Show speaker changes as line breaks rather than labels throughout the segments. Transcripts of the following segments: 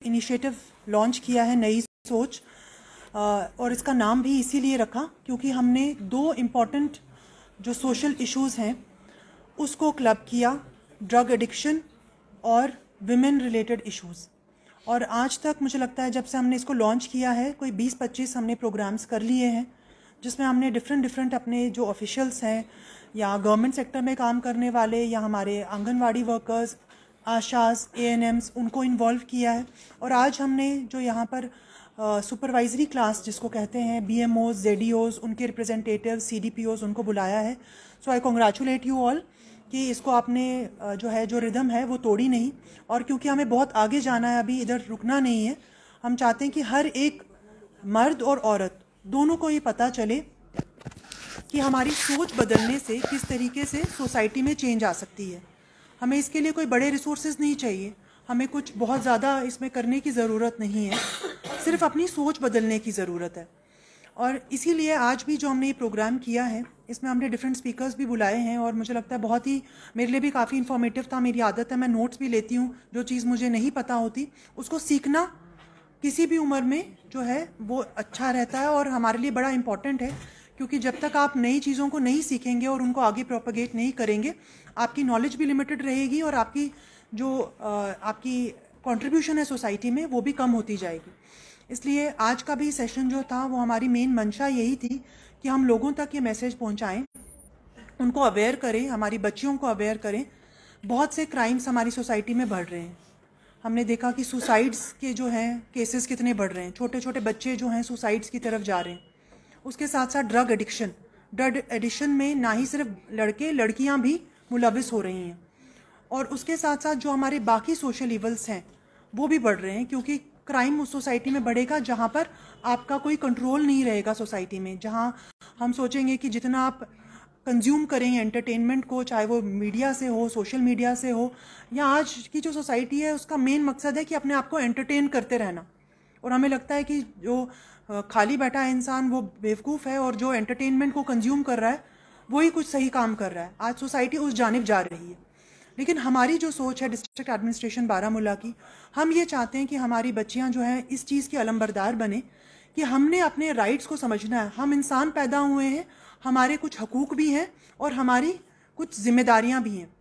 Initiative launch किया है, नई सोच, और इसका नाम भी इसीलिए रखा क्योंकि हमने 2 इम्पॉर्टेंट जो सोशल इश्यूज़ हैं उसको क्लब किया, ड्रग एडिक्शन और विमेन रिलेटेड इश्यूज़। और आज तक मुझे लगता है जब से हमने इसको लॉन्च किया है कोई 20-25 हमने प्रोग्राम्स कर लिए हैं, जिसमें हमने डिफरेंट अपने जो ऑफिशियल्स हैं या गवर्नमेंट सेक्टर में काम करने वाले या हमारे आंगनवाड़ी वर्कर्स, आशास, ANMs, उनको इन्वॉल्व किया है। और आज हमने जो यहाँ पर सुपरवाइजरी क्लास जिसको कहते हैं, BMOs, ZDOs, उनके रिप्रेजेंटेटिव, CDPOs, उनको बुलाया है। सो आई कॉन्ग्रेचुलेट यू ऑल कि इसको आपने जो रिदम है वो तोड़ी नहीं। और क्योंकि हमें बहुत आगे जाना है, अभी इधर रुकना नहीं है, हम चाहते हैं कि हर एक मर्द और औरत दोनों को ये पता चले कि हमारी सोच बदलने से किस तरीके से सोसाइटी में चेंज आ सकती है। हमें इसके लिए कोई बड़े रिसोर्सेज नहीं चाहिए, हमें कुछ बहुत ज़्यादा इसमें करने की ज़रूरत नहीं है, सिर्फ अपनी सोच बदलने की ज़रूरत है। और इसीलिए आज भी जो हमने ये प्रोग्राम किया है इसमें हमने डिफरेंट स्पीकर्स भी बुलाए हैं और मुझे लगता है बहुत ही मेरे लिए भी काफ़ी इन्फॉर्मेटिव था। मेरी आदत है, मैं नोट्स भी लेती हूँ, जो चीज़ मुझे नहीं पता होती उसको सीखना किसी भी उम्र में जो है वो अच्छा रहता है और हमारे लिए बड़ा इम्पॉर्टेंट है, क्योंकि जब तक आप नई चीज़ों को नहीं सीखेंगे और उनको आगे प्रोपेगेट नहीं करेंगे, आपकी नॉलेज भी लिमिटेड रहेगी और आपकी जो आपकी कंट्रीब्यूशन है सोसाइटी में वो भी कम होती जाएगी। इसलिए आज का भी सेशन जो था वो हमारी मेन मंशा यही थी कि हम लोगों तक ये मैसेज पहुंचाएं, उनको अवेयर करें, हमारी बच्चियों को अवेयर करें। बहुत से क्राइम्स हमारी सोसाइटी में बढ़ रहे हैं। हमने देखा कि सुसाइड्स के जो हैं केसेस कितने बढ़ रहे हैं, छोटे छोटे बच्चे जो हैं सुसाइड्स की तरफ जा रहे हैं। उसके साथ साथ ड्रग एडिक्शन में ना ही सिर्फ लड़के लड़कियां भी मुलविस हो रही हैं, और उसके साथ साथ जो हमारे बाकी सोशल इवल्स हैं वो भी बढ़ रहे हैं, क्योंकि क्राइम उस सोसाइटी में बढ़ेगा जहाँ पर आपका कोई कंट्रोल नहीं रहेगा सोसाइटी में, जहाँ हम सोचेंगे कि जितना आप कंज्यूम करेंगे एंटरटेनमेंट को, चाहे वो मीडिया से हो, सोशल मीडिया से हो, या आज की जो सोसाइटी है उसका मेन मकसद है कि अपने आप को एंटरटेन करते रहना। और हमें लगता है कि जो खाली बैठा है इंसान वो बेवकूफ़ है और जो एंटरटेनमेंट को कंज्यूम कर रहा है वही कुछ सही काम कर रहा है। आज सोसाइटी उस जानिब जा रही है, लेकिन हमारी जो सोच है डिस्ट्रिक्ट एडमिनिस्ट्रेशन बारामूला की, हम ये चाहते हैं कि हमारी बच्चियां जो हैं इस चीज़ की अलंबरदार बने कि हमने अपने राइट्स को समझना है। हम इंसान पैदा हुए हैं, हमारे कुछ हकूक़ भी हैं और हमारी कुछ जिम्मेदारियां भी हैं।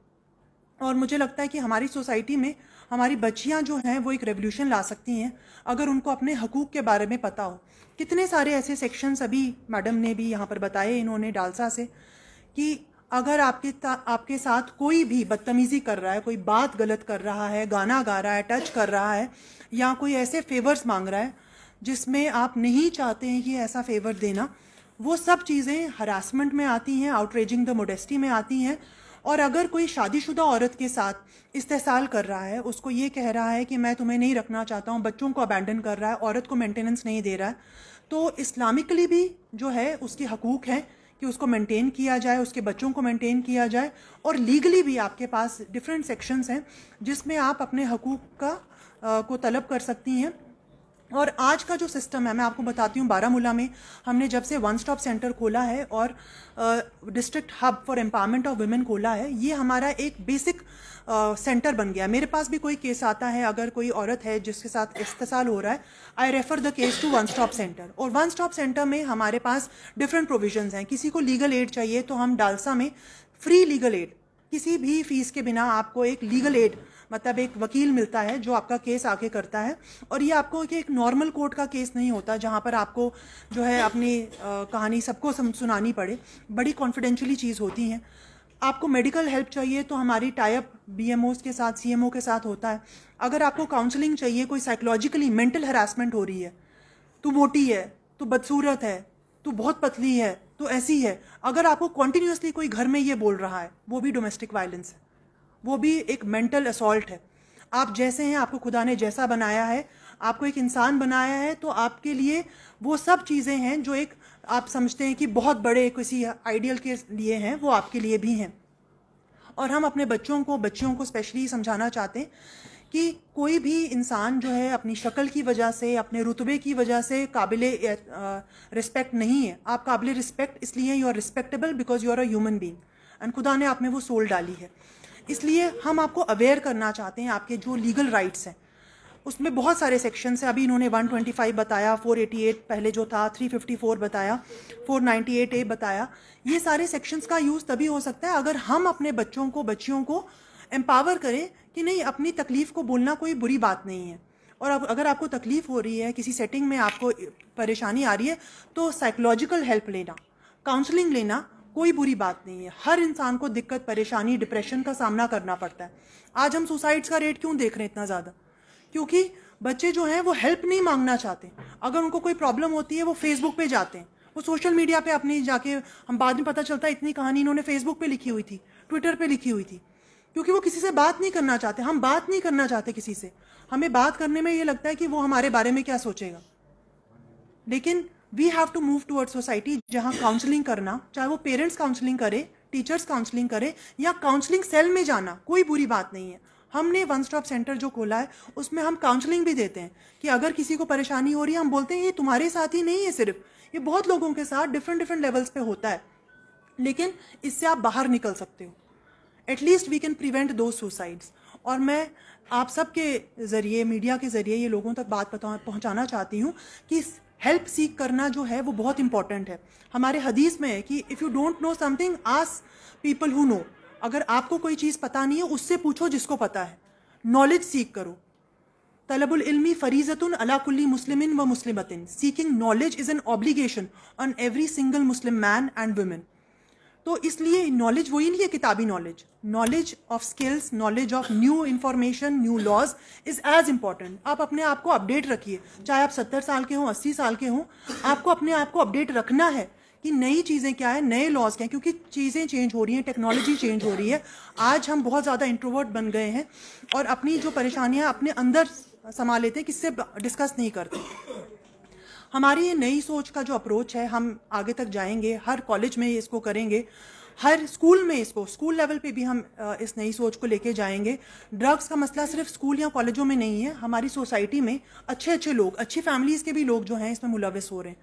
और मुझे लगता है कि हमारी सोसाइटी में हमारी बच्चियां जो हैं वो एक रेवोल्यूशन ला सकती हैं अगर उनको अपने हकूक़ के बारे में पता हो। कितने सारे ऐसे सेक्शंस अभी मैडम ने भी यहाँ पर बताए, इन्होंने डालसा से, कि अगर आपके साथ कोई भी बदतमीज़ी कर रहा है, कोई बात गलत कर रहा है, गाना गा रहा है, टच कर रहा है, या कोई ऐसे फेवर्स मांग रहा है जिसमें आप नहीं चाहते हैं कि ऐसा फेवर देना, वो सब चीज़ें हरासमेंट में आती हैं, आउटरेजिंग द मोडेस्टी में आती हैं। और अगर कोई शादीशुदा औरत के साथ इस्तेसाल कर रहा है, उसको ये कह रहा है कि मैं तुम्हें नहीं रखना चाहता हूँ, बच्चों को अबैंडन कर रहा है, औरत को मेंटेनेंस नहीं दे रहा है, तो इस्लामिकली भी जो है उसके हकूक़ हैं कि उसको मेंटेन किया जाए, उसके बच्चों को मेंटेन किया जाए। और लीगली भी आपके पास डिफरेंट सेक्शंस हैं जिसमें आप अपने हकूक़ का को तलब कर सकती हैं। और आज का जो सिस्टम है मैं आपको बताती हूँ, बारामूला में हमने जब से वन स्टॉप सेंटर खोला है और district hub for empowerment of women खोला है, ये हमारा एक बेसिक सेंटर बन गया। मेरे पास भी कोई केस आता है, अगर कोई औरत है जिसके साथ इस्तेसाल हो रहा है, I refer the case to one stop centre. और वन स्टॉप सेंटर में हमारे पास डिफरेंट प्रोविजंस हैं। किसी को लीगल एड चाहिए तो हम डालसा में फ्री लीगल एड, किसी भी फीस के बिना आपको एक लीगल एड, मतलब एक वकील मिलता है जो आपका केस आके करता है। और ये आपको एक नॉर्मल कोर्ट का केस नहीं होता जहाँ पर आपको जो है अपनी कहानी सबको सुनानी पड़े, बड़ी कॉन्फिडेंशियली चीज़ होती हैं। आपको मेडिकल हेल्प चाहिए तो हमारी टाइप BMOs के साथ, CMO के साथ होता है। अगर आपको काउंसलिंग चाहिए, कोई साइकोलॉजिकली मेंटल हरासमेंट हो रही है, तू मोटी है, तू बदसूरत है, तू बहुत पतली है, तो ऐसी है, अगर आपको कॉन्टीन्यूसली कोई घर में ये बोल रहा है, वो भी डोमेस्टिक वायलेंस है, वो भी एक मेंटल असॉल्ट है। आप जैसे हैं, आपको खुदा ने जैसा बनाया है, आपको एक इंसान बनाया है, तो आपके लिए वो सब चीज़ें हैं जो एक आप समझते हैं कि बहुत बड़े किसी आइडियल के लिए हैं, वो आपके लिए भी हैं। और हम अपने बच्चियों को स्पेशली समझाना चाहते हैं कि कोई भी इंसान जो है अपनी शक्ल की वजह से, अपने रुतबे की वजह से काबिले रिस्पेक्ट नहीं है। आप काबिले रिस्पेक्ट इसलिए you are respectable because you are a human being, and खुदा ने आप में वो सोल डाली है। इसलिए हम आपको अवेयर करना चाहते हैं आपके जो लीगल राइट्स हैं। उसमें बहुत सारे सेक्शंस हैं। अभी इन्होंने 125 बताया, 488 पहले जो था, 354 बताया, 498A बताया। ये सारे सेक्शंस का यूज़ तभी हो सकता है अगर हम अपने बच्चों को, बच्चियों को एम्पावर करें कि नहीं, अपनी तकलीफ़ को बोलना कोई बुरी बात नहीं है। और अब अगर आपको तकलीफ़ हो रही है, किसी सेटिंग में आपको परेशानी आ रही है, तो साइकोलॉजिकल हेल्प लेना, काउंसलिंग लेना कोई बुरी बात नहीं है। हर इंसान को दिक्कत, परेशानी, डिप्रेशन का सामना करना पड़ता है। आज हम सुसाइड्स का रेट क्यों देख रहे हैं इतना ज़्यादा? क्योंकि बच्चे जो हैं वो हेल्प नहीं मांगना चाहते। अगर उनको कोई प्रॉब्लम होती है वो फेसबुक पे जाते हैं, वो सोशल मीडिया पे अपनी जाके, हम बाद में पता चलता है इतनी कहानी इन्होंने फेसबुक पे लिखी हुई थी, ट्विटर पे लिखी हुई थी, क्योंकि वो किसी से बात नहीं करना चाहते। हम बात नहीं करना चाहते किसी से, हमें बात करने में ये लगता है कि वो हमारे बारे में क्या सोचेगा। लेकिन we have to move toward society जहाँ काउंसलिंग करना, चाहे वो पेरेंट्स काउंसलिंग करे, टीचर्स काउंसलिंग करे, या काउंसलिंग सेल में जाना, कोई बुरी बात नहीं है। हमने वन स्टॉप सेंटर जो खोला है उसमें हम काउंसलिंग भी देते हैं कि अगर किसी को परेशानी हो रही है, हम बोलते हैं ये तुम्हारे साथ ही नहीं है सिर्फ, ये बहुत लोगों के साथ डिफरेंट लेवल्स पे होता है, लेकिन इससे आप बाहर निकल सकते हो। एटलीस्ट वी कैन प्रिवेंट दो सुसाइड्स। और मैं आप सब के ज़रिए, मीडिया के ज़रिए ये लोगों तक बात पहुंचाना चाहती हूँ कि हेल्प सीख करना जो है वो बहुत इंपॉर्टेंट है। हमारे हदीस में है कि if you don't know something, ask people who know. अगर आपको कोई चीज़ पता नहीं है, उससे पूछो जिसको पता है। नॉलेज सीख करो। तलबुल इल्मी फरीज़तुन अला कुल्ली मुस्लिमिन व मुस्लिमतिन। Seeking knowledge is an obligation on every single Muslim man and women. तो इसलिए नॉलेज वही नहीं है किताबी knowledge, knowledge of skills, knowledge of new information, new laws is as important. आप अपने आप को अपडेट रखिए, चाहे आप 70 साल के हों, 80 साल के हों, आपको अपने आप को अपडेट रखना है कि नई चीज़ें क्या है, नए लॉज क्या है, क्योंकि चीज़ें चेंज हो रही हैं, टेक्नोलॉजी चेंज हो रही है। आज हम बहुत ज़्यादा इंट्रोवर्ट बन गए हैं और अपनी जो परेशानियाँ अपने अंदर समा लेते हैं, किससे डिस्कस नहीं करते। हमारी ये नई सोच का जो अप्रोच है, हम आगे तक जाएंगे, हर कॉलेज में इसको करेंगे, हर स्कूल में इसको, स्कूल लेवल पे भी हम इस नई सोच को लेके जाएंगे। ड्रग्स का मसला सिर्फ स्कूल या कॉलेजों में नहीं है, हमारी सोसाइटी में अच्छे लोग, अच्छी फैमिलीज़ के भी लोग जो हैं इसमें मुलविस हो रहे हैं।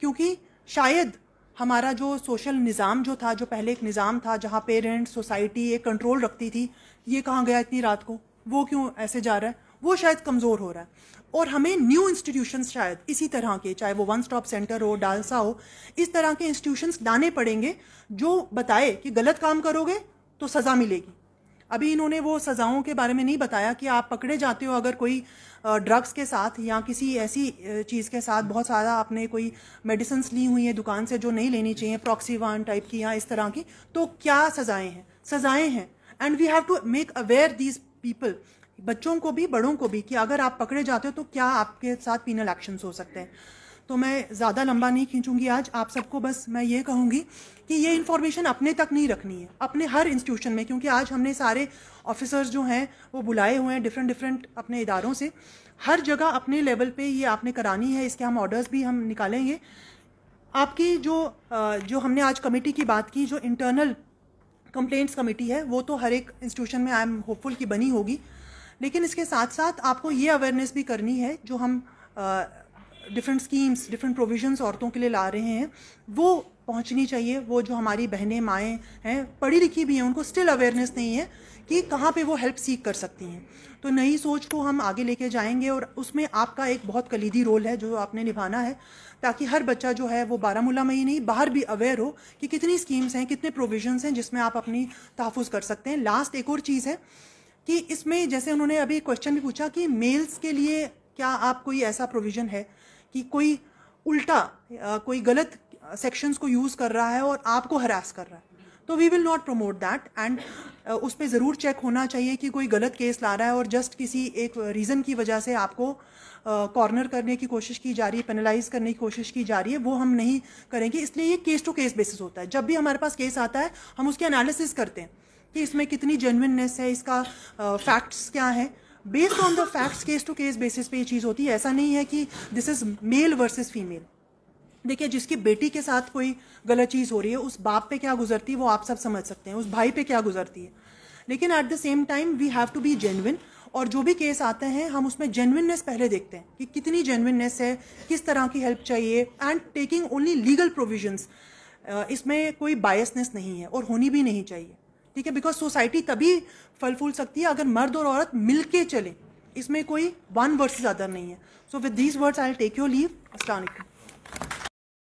क्योंकि शायद हमारा जो सोशल निज़ाम जो था, जो पहले एक निज़ाम था जहाँ पेरेंट्स, सोसाइटी एक कंट्रोल रखती थी, ये कहाँ गया इतनी रात को, वो क्यों ऐसे जा रहा है, वो शायद कमज़ोर हो रहा है। और हमें न्यू इंस्टीट्यूशंस शायद इसी तरह के, चाहे वो वन स्टॉप सेंटर हो, डालसा हो, इस तरह के इंस्टीट्यूशंस लाने पड़ेंगे जो बताए कि गलत काम करोगे तो सज़ा मिलेगी। अभी इन्होंने वो सज़ाओं के बारे में नहीं बताया कि आप पकड़े जाते हो अगर कोई ड्रग्स के साथ या किसी ऐसी चीज़ के साथ, बहुत सारा आपने कोई मेडिसिन ली हुई है दुकान से जो नहीं लेनी चाहिए, प्रॉक्सीवान टाइप की या इस तरह की, तो क्या सज़ाएँ हैं? सज़ाएँ हैं। And we have to make aware these people, बच्चों को भी, बड़ों को भी, कि अगर आप पकड़े जाते हो तो क्या आपके साथ पीनल एक्शंस हो सकते हैं। तो मैं ज़्यादा लंबा नहीं खींचूंगी आज। आप सबको बस मैं ये कहूँगी कि ये इन्फॉर्मेशन अपने तक नहीं रखनी है, अपने हर इंस्टीट्यूशन में, क्योंकि आज हमने सारे ऑफिसर्स जो हैं वो बुलाए हुए हैं डिफरेंट अपने इदारों से। हर जगह अपने लेवल पे ये आपने करानी है, इसके हम ऑर्डर्स भी हम निकालेंगे। आपकी जो हमने आज कमेटी की बात की, जो इंटरनल कंप्लेंट्स कमेटी है, वो तो हर एक इंस्टीट्यूशन में आई एम होपफुल की बनी होगी, लेकिन इसके साथ साथ आपको ये अवेयरनेस भी करनी है, जो हम डिफरेंट स्कीम्स, डिफरेंट प्रोविजंस औरतों के लिए ला रहे हैं, वो पहुंचनी चाहिए। वो जो हमारी बहनें, माएँ हैं, पढ़ी लिखी भी हैं, उनको स्टिल अवेयरनेस नहीं है कि कहाँ पे वो हेल्प सीख कर सकती हैं। तो नई सोच को हम आगे लेके जाएंगे और उसमें आपका एक बहुत कलीदी रोल है जो आपने निभाना है, ताकि हर बच्चा जो है वो बारामूला में ही नहीं, बाहर भी अवेयर हो कि कितनी स्कीम्स हैं, कितने प्रोविजंस हैं जिसमें आप अपनी तहफ़्फ़ुज़ कर सकते हैं। लास्ट एक और चीज़ है कि इसमें, जैसे उन्होंने अभी क्वेश्चन भी पूछा कि मेल्स के लिए क्या आप कोई ऐसा प्रोविज़न है कि कोई उल्टा कोई गलत सेक्शंस को यूज़ कर रहा है और आपको हरास कर रहा है, तो we will not promote that. And उस पर ज़रूर चेक होना चाहिए कि कोई गलत केस ला रहा है और जस्ट किसी एक रीज़न की वजह से आपको कॉर्नर करने की कोशिश की जा रही है, पेनलाइज करने की कोशिश की जा रही है, वो हम नहीं करेंगे। इसलिए ये केस टू केस बेसिस होता है। जब भी हमारे पास केस आता है हम उसकी एनालिसिस करते हैं कि इसमें कितनी जेन्युइननेस है, इसका फैक्ट्स क्या है। Based on the facts case to case basis पे ये चीज़ होती है। ऐसा नहीं है कि this is male versus female. देखिए, जिसकी बेटी के साथ कोई गलत चीज़ हो रही है, उस बाप पे क्या गुजरती है वो आप सब समझ सकते हैं, उस भाई पे क्या गुजरती है। लेकिन at the same time we have to be genuine, और जो भी केस आते हैं हम उसमें जेन्युइननेस पहले देखते हैं कि कितनी जेन्युइननेस है, किस तरह की हेल्प चाहिए, and taking only legal provisions. इसमें कोई बायसनेस नहीं है और होनी भी नहीं चाहिए, ठीक है। बिकॉज सोसाइटी तभी फल फूल सकती है अगर मर्द और औरत मिल के चलें, इसमें कोई वन वर्सेस अदर नहीं है. So with these words I will take your leave. अस्सलाम वालेकुम.